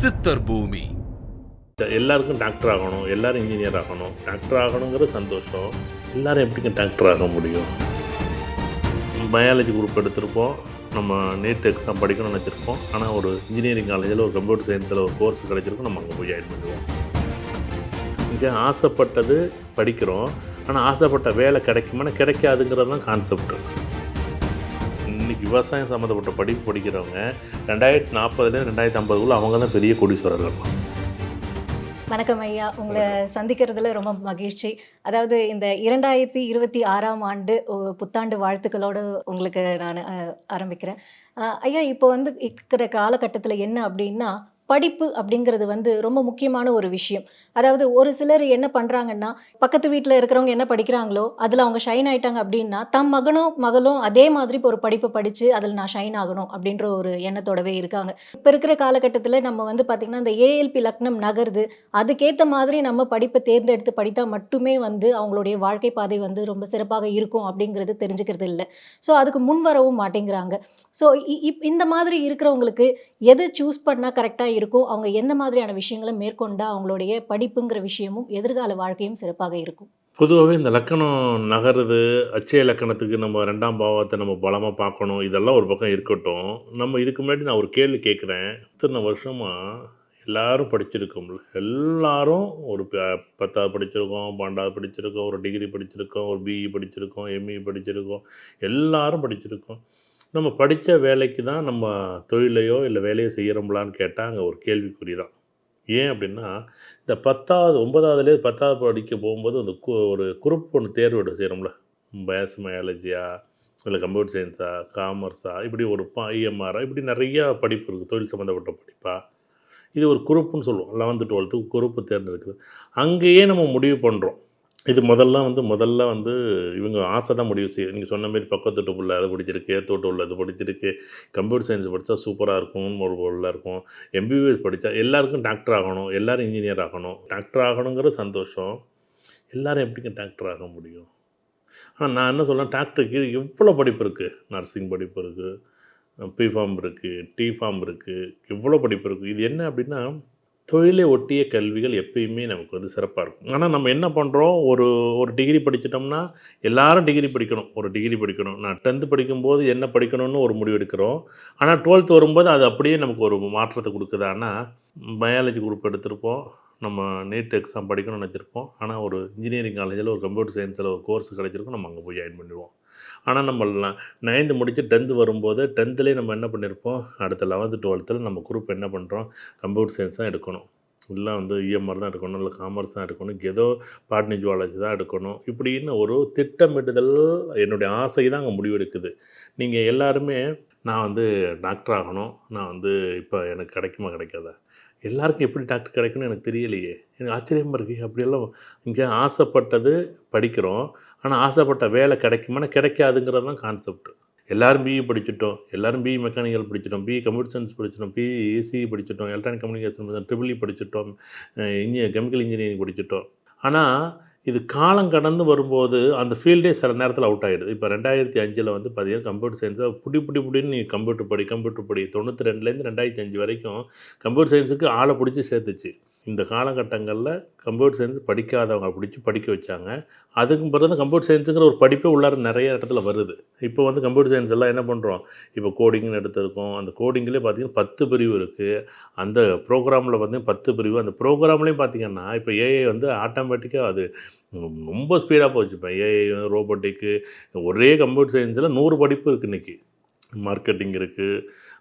சித்தர் பூமி. எல்லாருக்கும் டாக்டர் ஆகணும், எல்லாரும் இன்ஜினியர் ஆகணும். டாக்டர் ஆகணுங்கிற சந்தோஷம். எல்லாரும் எப்படிங்க டாக்டர் ஆக முடியும்? பயாலஜி குரூப் எடுத்திருப்போம், நம்ம நீட் எக்ஸாம் படிக்கணும்னு நினச்சிருப்போம். ஆனால் ஒரு இன்ஜினியரிங் காலேஜில் ஒரு கம்ப்யூட்டர் சயின்ஸில் ஒரு கோர்ஸ் கிடச்சிருக்கும், நம்ம அங்கே போய் ஜாயின் பண்ணுவோம். இங்கே ஆசைப்பட்டது படிக்கிறோம், ஆனால் ஆசைப்பட்ட வேலை கிடைக்குமானா கிடைக்காதுங்கிறது தான் கான்செப்ட். இன்றைக்கி விவசாயம் சம்மந்தப்பட்ட படிப்பு படிக்கிறவங்க 2040 2050 அவங்க தான் பெரிய கோடீஸ்வரர்கள். வணக்கம் ஐயா, உங்களை சந்திக்கிறதுல ரொம்ப மகிழ்ச்சி. அதாவது இந்த 2026ஆம் ஆண்டு புத்தாண்டு வாழ்த்துக்களோடு உங்களுக்கு நான் ஆரம்பிக்கிறேன். ஐயா, இப்போ இருக்கிற காலகட்டத்தில் என்ன அப்படின்னா, படிப்பு அப்படிங்கிறது ரொம்ப முக்கியமான ஒரு விஷயம். அதாவது ஒரு சிலர் என்ன பண்ணுறாங்கன்னா, பக்கத்து வீட்டில் இருக்கிறவங்க என்ன படிக்கிறாங்களோ அதில் அவங்க ஷைன் ஆகிட்டாங்க அப்படின்னா, தம் மகளும் அதே மாதிரி இப்போ ஒரு படிப்பை படித்து அதில் நான் ஷைன் ஆகணும் அப்படின்ற ஒரு எண்ணத்தோடவே இருக்காங்க. இப்போ இருக்கிற காலகட்டத்தில் நம்ம பார்த்திங்கன்னா இந்த ஏஎல்பி லக்னம் நகருது, அதுக்கேற்ற மாதிரி நம்ம படிப்பை தேர்ந்தெடுத்து படித்தா மட்டுமே அவங்களுடைய வாழ்க்கை பாதை ரொம்ப சிறப்பாக இருக்கும் அப்படிங்கிறது தெரிஞ்சுக்கிறது இல்லை. ஸோ அதுக்கு முன் வரவும் மாட்டேங்கிறாங்க. ஸோ இந்த மாதிரி இருக்கிறவங்களுக்கு எது சூஸ் பண்ணால் கரெக்டாக இருக்கும், அவங்க எந்த மாதிரியான விஷயங்களை மேற்கொண்டா அவங்களுடைய படிப்புங்கிற விஷயமும் எதிர்கால வாழ்க்கையும் சிறப்பாக இருக்கும்? பொதுவாகவே இந்த லக்கணம் நகருது, அச்சய லக்கணத்துக்கு நம்ம 2ஆம் பாவத்தை நம்ம பலமாக பார்க்கணும், இதெல்லாம் ஒரு பக்கம் இருக்கட்டும். நம்ம இதுக்கு முன்னாடி நான் ஒரு கேள்வி கேட்குறேன். இத்தனை வருஷமாக எல்லாரும் படிச்சிருக்கோம்ல, எல்லாரும் ஒரு 10வது படிச்சிருக்கோம், 12வது படிச்சிருக்கோம், ஒரு டிகிரி படிச்சிருக்கோம், ஒரு பிஇ படிச்சிருக்கோம், எம்இ படிச்சிருக்கோம், எல்லாரும் படிச்சிருக்கோம். நம்ம படித்த வேலைக்கு தான் நம்ம தொழிலையோ இல்லை வேலையோ செய்கிறோம்லான்னு கேட்டால் அங்கே ஒரு கேள்விக்குறி தான். ஏன் அப்படின்னா, இந்த 9வதுலேயே 10வது படிக்க போகும்போது அந்த ஒரு குரூப் ஒன்று தேர்வு செய்கிறோம்ல, பயாலஜியா இல்லை கம்ப்யூட்டர் சயின்ஸா, காமர்ஸா, இப்படி ஒரு இஎம்ஆரா, இப்படி நிறையா படிப்பு இருக்குது, தொழில் சம்மந்தப்பட்ட படிப்பா. இது ஒரு குரூப்புன்னு சொல்லுவோம். 11th 12th group தேர்ந்தெடுக்குது. அங்கேயே நம்ம முடிவு பண்ணுறோம். இது முதல்ல இவங்க ஆசை தான் முடிவு செய்யுது. நீங்கள் சொன்ன மாரி பக்கத்து வீட்டு புள்ள அது பிடிச்சிருக்கு, ஏத்தோட்டு உள்ள அது பிடிச்சிருக்கு, கம்ப்யூட்டர் சயின்ஸ் படித்தா சூப்பராக இருக்கும்னு ஒரு பொருளாக இருக்கும், எம்பிபிஎஸ் படித்தா எல்லாருக்கும் டாக்டர் ஆகணும், எல்லாரும் இன்ஜினியர் ஆகணும். டாக்டர் ஆகணுங்கிற சந்தோஷம். எல்லாரும் எப்படிங்க டாக்டர் ஆக முடியும்? ஆனால் நான் என்ன சொல்கிறேன், டாக்டருக்கு எவ்வளோ படிப்பு இருக்குது. நர்சிங் படிப்பு இருக்குது, பிஃபார்ம் இருக்குது, டிஃபார்ம் இருக்குது, எவ்வளோ படிப்பு இருக்குது. இது என்ன அப்படின்னா, தொழிலை ஒட்டிய கல்விகள் எப்பயுமே நமக்கு சிறப்பாக இருக்கும். ஆனால் நம்ம என்ன பண்ணுறோம், ஒரு டிகிரி படிச்சிட்டோம்னா எல்லாரும் டிகிரி படிக்கணும், ஒரு டிகிரி படிக்கணும். நான் 10th படிக்கும்போது என்ன படிக்கணும்னு ஒரு முடிவு எடுக்கிறோம். ஆனால் 12th வரும்போது அது அப்படியே நமக்கு ஒரு மாற்றத்தை கொடுக்குது. ஆனால் பயாலஜி குரூப் எடுத்திருப்போம், நம்ம நீட் எக்ஸாம் படிக்கணும்னு நினச்சிருப்போம். ஆனால் ஒரு இன்ஜினியரிங் காலேஜில் ஒரு கம்ப்யூட்டர் சயின்ஸில் ஒரு கோர்ஸ் கிடச்சிருக்கும், நம்ம அங்கே போய் ஜாயின் பண்ணிடுவோம். ஆனால் நம்ம 9th முடித்து 10th வரும்போது 10thலேயே நம்ம என்ன பண்ணியிருப்போம், அடுத்த 11th 12th நம்ம குரூப் என்ன பண்ணுறோம், கம்ப்யூட்டர் சயின்ஸ் தான் எடுக்கணும், இல்லை இஎம்ஆர் தான் எடுக்கணும், இல்லை காமர்ஸ் தான் எடுக்கணும், ஏதோ பாட்னி ஜுவாலஜி தான் எடுக்கணும், இப்படின்னு ஒரு திட்டமிடுதல் என்னுடைய ஆசை தான் அங்கே முடிவெடுக்குது. நீங்கள் எல்லாருமே நான் டாக்டர் ஆகணும், நான் இப்போ எனக்கு கிடைக்குமா கிடைக்காதா, எல்லாருக்கும் எப்படி டாக்டர் கிடைக்குன்னு எனக்கு தெரியலையே, எனக்கு ஆச்சரியமாக இருக்குது. அப்படியெல்லாம் இங்கே ஆசைப்பட்டது படிக்கிறோம், ஆனால் ஆசைப்பட்ட வேலை கிடைக்குமானா கிடைக்காதுங்கிறது தான் கான்செப்ட். எல்லோரும் பிஇ படிச்சுட்டோம், எல்லோரும் பிஇ மெக்கானிக்கல் படிச்சிட்டோம், பிஇ கம்ப்யூட்டர் சயின்ஸ் படிச்சிட்டோம், பிஇசி படிச்சிட்டோம், எலக்ட்ரானிக் கம்யூனிகேஷன் ட்ரிபிள் படிச்சிட்டோம், கெமிக்கல் இன்ஜினியரிங் படிச்சிட்டோம். ஆனால் இது காலம் கடந்து வரும்போது அந்த ஃபீல்டே சில நேரத்தில் அவுட் ஆகிடுது. இப்போ 2005 பார்த்தீங்கன்னா கம்ப்யூட்டர் சயின்ஸை புடின்னு நீ கம்ப்யூட்டர் படி 92லேருந்து 2005 வரைக்கும் கம்ப்யூட்டர் சயின்ஸுக்கு ஆளை பிடிச்சி சேர்த்துச்சு. இந்த காலகட்டங்களில் கம்ப்யூட்டர் சயின்ஸ் படிக்காதவங்க பிடிச்சி படிக்க வச்சாங்க. அதுக்கு பிறகு தான் கம்ப்யூட்டர் சயின்ஸுங்கிற ஒரு படிப்பே உள்ளார நிறைய இடத்துல வருது. இப்போ கம்ப்யூட்டர் சயின்ஸ் எல்லாம் என்ன பண்ணுறோம், இப்போ கோடிங்னு எடுத்துருக்கோம். அந்த கோடிங்லேயே பார்த்திங்கன்னா 10 பிரிவு இருக்குது. அந்த ப்ரோக்ராமில் 10 பிரிவு. அந்த ப்ரோக்ராம்லேயும் பார்த்திங்கன்னா இப்போ ஏஐ ஆட்டோமேட்டிக்காக அது ரொம்ப ஸ்பீடாக போச்சு. இப்போ ஏஐ ரோபோட்டிக்கு ஒரே கம்ப்யூட்டர் சயின்ஸில் 100 படிப்பு இருக்குது இன்றைக்கி. மார்க்கெட்டிங் இருக்குது,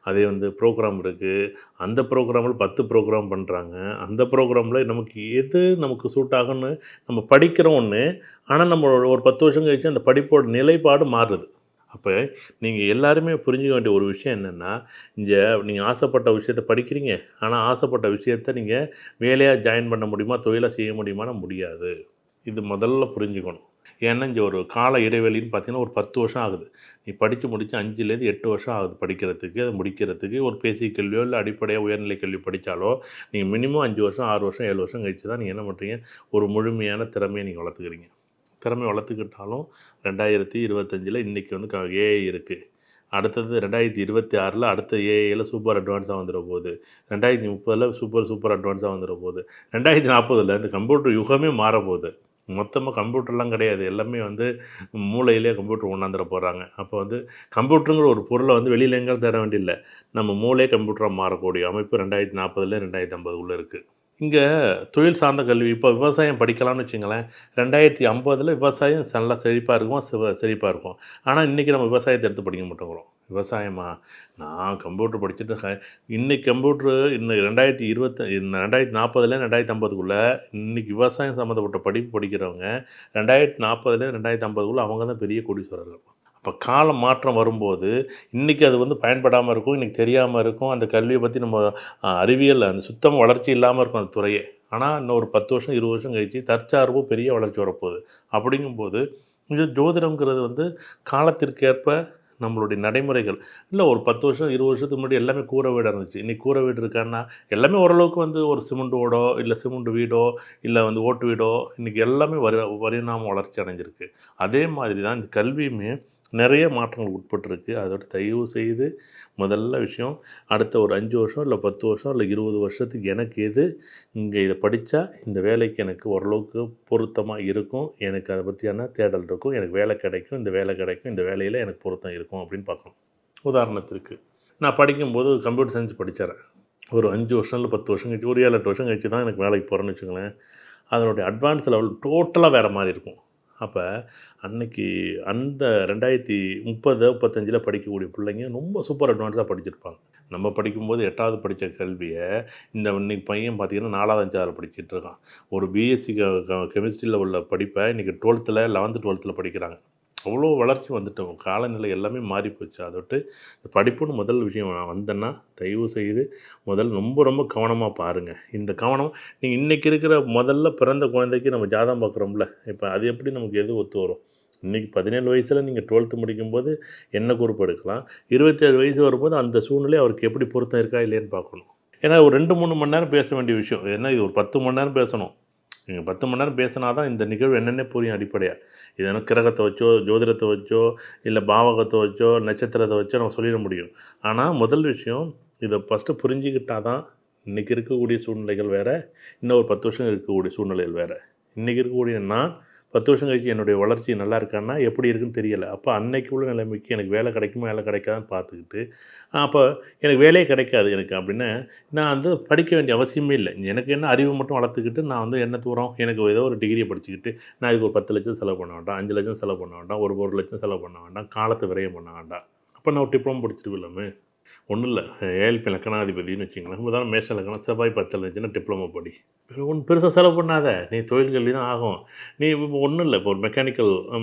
அதே ப்ரோக்ராம் இருக்குது. அந்த ப்ரோக்ராமில் 10 ப்ரோக்ராம் பண்ணுறாங்க. அந்த ப்ரோக்ராமில் நமக்கு சூட் ஆகும்னு நம்ம படிக்கிறோம் ஒன்று, ஆனால் நம்ம ஒரு 10 வருஷம் கழிச்சு அந்த படிப்போட நிலைப்பாடு மாறுது. அப்போ நீங்கள் எல்லாருமே புரிஞ்சுக்க வேண்டிய ஒரு விஷயம் என்னென்னா, இங்கே நீங்கள் ஆசைப்பட்ட விஷயத்தை படிக்கிறீங்க, ஆனால் ஆசைப்பட்ட விஷயத்தை நீங்கள் வேலையாக ஜாயின் பண்ண முடியுமா, தொழிலாக செய்ய முடியுமானா முடியாது. இது முதல்ல புரிஞ்சுக்கணும். ஏன்னா இங்கே ஒரு கால இடைவெளின்னு பார்த்தீங்கன்னா ஒரு 10 வருஷம் ஆகுது. நீ படித்து முடித்து 5லேருந்து 8 வருஷம் ஆகுது படிக்கிறதுக்கு, அது முடிக்கிறதுக்கு. ஒரு பேசிக் கல்வியோ இல்லை அடிப்படையாக உயர்நிலை கல்வி படித்தாலோ நீங்கள் மினிமம் 5 வருஷம் 6 வருஷம் 7 வருஷம் கழிச்சு தான் நீங்கள் என்ன பண்ணுறீங்க, ஒரு முழுமையான திறமையை நீங்கள் வளர்த்துக்கிறீங்க. திறமை வளர்த்துக்கிட்டாலும் 2025 இன்றைக்கி ஏஐ இருக்குது. அடுத்தது 2026ல் அடுத்த ஏஐயில் சூப்பர் அட்வான்ஸாக வந்துட போகுது. 2030ல் சூப்பர் அட்வான்ஸாக வந்துட போகுது. 2040ல் இந்த கம்ப்யூட்டர் யுகமே மாறப்போகுது. மொத்தமாக கம்ப்யூட்டர்லாம் கிடையாது. எல்லாமே வந்து மூளையிலே கம்ப்யூட்டர் கொண்டாந்துட போகிறாங்க. அப்போ வந்து கம்ப்யூட்டருங்கிற ஒரு பொருளை வந்து வெளியில் எங்கேயும் தேட வேண்டியதில்ல. நம்ம மூளையே கம்ப்யூட்டராக மாறக்கூடிய அமைப்பு 2040ல் 2050க்குள்ளே இருக்குது. இங்கே தொழில் சார்ந்த கல்வி இப்போ விவசாயம் படிக்கலாம்னு வச்சுங்களேன். 2050ல் விவசாயம் நல்லா செழிப்பாக இருக்கும், செழிப்பாக இருக்கும். ஆனால் இன்றைக்கி நம்ம விவசாயத்தை எடுத்து படிக்க மாட்டேங்கிறோம். விவசாயமா? நான் கம்ப்யூட்டர் படிச்சுட்டு இன்றைக்கி கம்ப்யூட்ரு இன்னும் 2040ல் 2050க்குள்ளே இன்றைக்கி விவசாயம் சம்மந்தப்பட்ட படிப்பு படிக்கிறவங்க 2040ல் 2050க்குள்ளே அவங்க தான் பெரிய கோடீஸ்வரர்கள். அப்போ கால மாற்றம் வரும்போது இன்றைக்கி அது வந்து பயன்படாமல் இருக்கும், இன்றைக்கி தெரியாமல் இருக்கும். அந்த கல்வியை பற்றி நம்ம அறிவியல் அந்த சுத்தமாக வளர்ச்சி இல்லாமல் இருக்கும் அந்த துறையே. ஆனால் இன்னும் ஒரு 10 வருஷம் 20 வருஷம் கழிச்சு தற்சார்பு பெரிய வளர்ச்சி வரப்போகுது. அப்படிங்கும்போது இது ஜோதிடம்ங்கிறது வந்து காலத்திற்கேற்ப நம்மளுடைய நடைமுறைகள் இல்லை. ஒரு 10 வருஷம் 20 வருஷத்துக்கு முன்னாடி எல்லாமே கூரை வீடாக இருந்துச்சு. இன்றைக்கி கூரை வீடு இருக்கான்னா எல்லாமே ஓரளவுக்கு வந்து ஒரு சிமெண்ட் ஓடோ இல்லை சிமெண்ட் வீடோ இல்லை வந்து ஓட்டு வீடோ இன்றைக்கி எல்லாமே பரிணாம வளர்ச்சி அடைஞ்சிருக்கு. அதே மாதிரி தான் இந்த கல்வியுமே நிறைய மாற்றங்கள் உட்பட்டிருக்கு. அதோட தயவு செய்து முதல்ல விஷயம் அடுத்த ஒரு 5 வருஷம் இல்லை 10 வருஷம் இல்லை 20 வருஷத்துக்கு எனக்கு எது இங்கே இதை படித்தா இந்த வேலைக்கு எனக்கு ஓரளவுக்கு பொருத்தமாக இருக்கும், எனக்கு அதை பற்றியான தேடல் இருக்கும், எனக்கு வேலை கிடைக்கும், இந்த வேலை கிடைக்கும், இந்த வேலையில் எனக்கு பொருத்தம் இருக்கும் அப்படின்னு பார்க்கணும். உதாரணத்திற்கு நான் படிக்கும்போது கம்ப்யூட்டர் சயின்ஸ் படித்தேன். ஒரு 5 வருஷம் இல்லை 10 வருஷம் கழிச்சு ஒரு 7-8 வருஷம் கழிச்சு தான் எனக்கு வேலைக்கு போகிறேன்னு வச்சுங்களேன். அதனுடைய அட்வான்ஸ் லெவல் டோட்டலாக வேறு மாதிரி இருக்கும். அப்போ அன்னைக்கு அந்த 2030 35ல் படிக்கக்கூடிய பிள்ளைங்க ரொம்ப சூப்பர் அட்வான்ஸாக படிச்சிருப்பாங்க. நம்ம படிக்கும்போது 8வது படித்த கல்வியை இன்னைக்கு பையன் பார்த்திங்கன்னா 4வது 5வது படிச்சுட்டு இருக்கான். ஒரு பிஎஸ்சி கெமிஸ்ட்ரியில் உள்ள படிப்பை இன்றைக்கி 12th 11th 12th படிக்கிறாங்க. அவ்வளோ வளர்ச்சி வந்துட்டோம். காலநிலை எல்லாமே மாறி போச்சு. அதோட்டு இந்த படிப்புன்னு முதல் விஷயம் நான் வந்தேன்னா தயவு செய்து ரொம்ப ரொம்ப கவனமாக பாருங்கள். இந்த கவனம் நீங்கள் இன்றைக்கி இருக்கிற முதல்ல பிறந்த குழந்தைக்கு நம்ம ஜாதகம் பார்க்குறோம்ல, இப்போ அது எப்படி நமக்கு எது ஒத்து வரும்? இன்றைக்கி 17 வயசில் நீங்கள் 12th முடிக்கும்போது என்ன குரூப் எடுக்கலாம், 27 வயசு வரும்போது அந்த சூழ்நிலை அவருக்கு எப்படி பொருத்தம் இருக்கா இல்லையான்னு பார்க்கணும். ஏன்னா ஒரு 2-3 மணி நேரம் பேச வேண்டிய விஷயம். ஏன்னா இது ஒரு 10 மணி நேரம் பேசணும். நீங்கள் 10 மணி நேரம் பேசினா தான் இந்த நிகழ்வு என்னென்ன புரியும் அடிப்படையாக. இது என்ன கிரகத்தை வச்சோ ஜோதிடத்தை வச்சோ இல்லை பாவகத்தை வச்சோ நட்சத்திரத்தை வச்சோ நம்ம சொல்லிட முடியும். ஆனால் முதல் விஷயம் இதை ஃபஸ்ட்டு புரிஞ்சுக்கிட்டால் தான் இன்றைக்கி இருக்கக்கூடிய சூழ்நிலைகள் வேறு, இன்னும் ஒரு 10 வருஷம் இருக்கக்கூடிய சூழ்நிலைகள் வேறு. இன்றைக்கி இருக்கக்கூடிய நான் 10 வருஷம் கழிச்சு என்னுடைய வளர்ச்சி நல்லா இருக்கான்னா எப்படி இருக்குன்னு தெரியலை. அப்போ அன்னைக்கு உள்ள நிலைமைக்கு எனக்கு வேலை கிடைக்குமா வேலை கிடைக்காதான்னு பார்த்துக்கிட்டு அப்போ எனக்கு வேலையே கிடைக்காது எனக்கு அப்படின்னா நான் வந்து படிக்க வேண்டிய அவசியமே இல்லை. எனக்கு என்ன அறிவு மட்டும் வளர்த்துக்கிட்டு நான் வந்து என்ன தூரம் எனக்கு ஏதோ ஒரு டிகிரியை படிச்சுக்கிட்டு நான் இதுக்கு ஒரு 10 லட்சம் செலவு பண்ண வேண்டாம், 5 லட்சம் செலவு பண்ண வேண்டாம், ஒரு 1 லட்சம் செலவு பண்ண வேண்டாம், காலத்தை விரயம் பண்ண வேண்டாம். அப்போ நான் ஒரு டிப்ளமோ படிச்சுட்டு இல்லாமல் ஒன்றும் இல்லை. ஏஎல்பி லக்கணாதிபதினு வச்சுங்களேன். உதாரணம் மேஷ லக்கணம் செவ்வாய் 10 இருந்துச்சுன்னா டிப்ளமோ படி. ஒன்றும் பெருசாக செலவு பண்ணாத, நீ தொழில் கல்வி தான் ஆகும். நீ இப்போ ஒன்றும் இல்லை, இப்போ ஒரு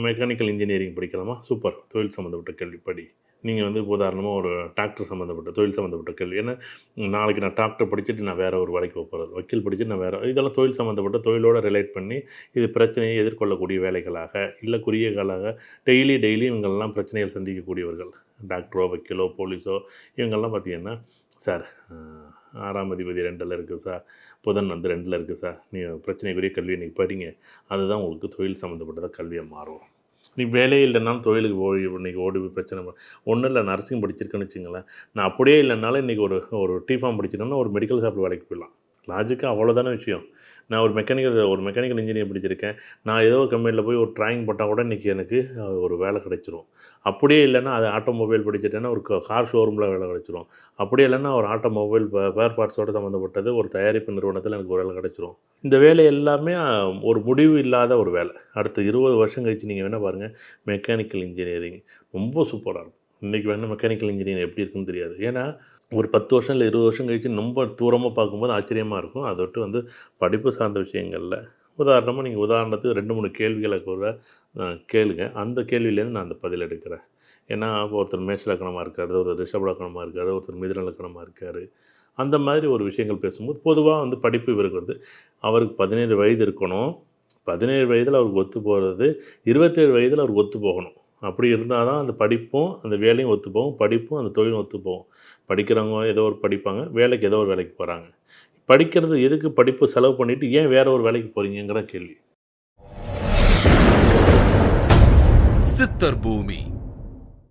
மெக்கானிக்கல் இன்ஜினியரிங் படிக்கலாமா, சூப்பர், தொழில் சம்மந்தப்பட்ட கல்வி படி. நீங்கள் வந்து உதாரணமாக ஒரு டாக்டர் சம்மந்தப்பட்ட தொழில் சம்மந்தப்பட்ட கல்வி. ஏன்னா நாளைக்கு நான் டாக்டர் படிச்சுட்டு நான் வேறு ஒரு வேலைக்கு போகிறது, வக்கீல் படிச்சுட்டு நான் வேறு, இதெல்லாம் தொழில் சம்மந்தப்பட்ட தொழிலோடு ரிலேட் பண்ணி இது பிரச்சனையை எதிர்கொள்ளக்கூடிய வேலைகளாக இல்லை குறுகியகாலாக டெய்லி இவங்கெல்லாம் பிரச்சனைகள் சந்திக்கக்கூடியவர்கள், டாக்டரோ வக்கீலோ போலீஸோ இவங்கெல்லாம் பார்த்திங்கன்னா, சார் 6ஆம் அதிபதி 2ல் இருக்குது சார், புதன் வந்து 2ல் இருக்குது சார், நீங்கள் பிரச்சனைக்குரிய கல்வியை நீங்கள் படிங்க, அதுதான் உங்களுக்கு தொழில் சம்மந்தப்பட்டதாக கல்வியை மாறும். நீ வேலையே இல்லைனாலும் தொழிலுக்கு இன்றைக்கி போய் பிரச்சனை ஒன்றும் இல்லை. நர்சிங் படிச்சிருக்கேன்னு வச்சுங்களேன், நான் அப்படியே இல்லைனாலும் இன்றைக்கி ஒரு டிஃபார்ம் படிச்சிட்டோம்னா ஒரு மெடிக்கல் ஷாப்பில் வேலைக்கு போயிடலாம். லாஜிக்காக அவ்வளோதானே விஷயம். நான் ஒரு மெக்கானிக்கல் இன்ஜினியர் படிச்சிருக்கேன், நான் ஏதோ ஒரு கம்பெனியில் போய் ஒரு ட்ராயிங் போட்டால் கூட இன்றைக்கி எனக்கு ஒரு வேலை கிடைச்சிரும். அப்படியே இல்லைன்னா அது ஆட்டோமொபைல் படிச்சுட்டேன்னா ஒரு கார் ஷோரூமில் வேலை கிடைச்சிரும். அப்படியே இல்லைன்னா ஒரு ஆட்டோமொபைல் ஸ்பேர் பார்ட்ஸோடு சம்மந்தப்பட்டது ஒரு தயாரிப்பு நிறுவனத்தில் எனக்கு ஒரு வேலை கிடைச்சிரும். இந்த வேலை எல்லாமே ஒரு முடிவு இல்லாத ஒரு வேலை. அடுத்த 20 வருஷம் கழிச்சு நீங்கள் வேணால் பாருங்கள், மெக்கானிக்கல் இன்ஜினியரிங் ரொம்ப சூப்பராக இருக்கும். இன்றைக்கி வேணால் மெக்கானிக்கல் இன்ஜினியரிங் எப்படி இருக்குன்னு தெரியாது. ஏன்னா ஒரு 10 வருஷம் இல்லை 20 வருஷம் கழிச்சு ரொம்ப தூரமாக பார்க்கும்போது ஆச்சரியமாக இருக்கும். அதோட்டு வந்து படிப்பு சார்ந்த விஷயங்களில் உதாரணமாக நீங்கள் உதாரணத்துக்கு 2-3 கேள்விகளை கூட கேளுங்க. அந்த கேள்வியிலேருந்து நான் அந்த பதில் எடுக்கிறேன். ஏன்னா ஒருத்தர் மேஷ லக்கணமாக இருக்கார், ஒருத்தர் ரிஷப லக்கணமாக இருக்கார், ஒருத்தர் மிதுன லக்கணமாக இருக்கார். அந்த மாதிரி ஒரு விஷயங்கள் பேசும்போது பொதுவாக வந்து படிப்பு இவருக்கு வந்து அவருக்கு 17 வயது இருக்கணும். 17 வயதில் அவருக்கு ஒத்து போகிறது, 27 வயதில் அவருக்கு ஒத்து போகணும். அப்படி இருந்தால் தான் அந்த படிப்பும் அந்த வேலையும் ஒத்து போகும், படிப்பும் அந்த தொழிலும் ஒத்து போகும். படிக்கிறவங்க ஏதோ ஒரு படிப்பாங்க, வேலைக்கு ஏதோ ஒரு வேலைக்கு போகிறாங்க. படிக்கிறது எதுக்கு படிப்பு செலவு பண்ணிவிட்டு ஏன் வேறு ஒரு வேலைக்கு போகிறீங்கிற கேள்வி. சித்தர் பூமி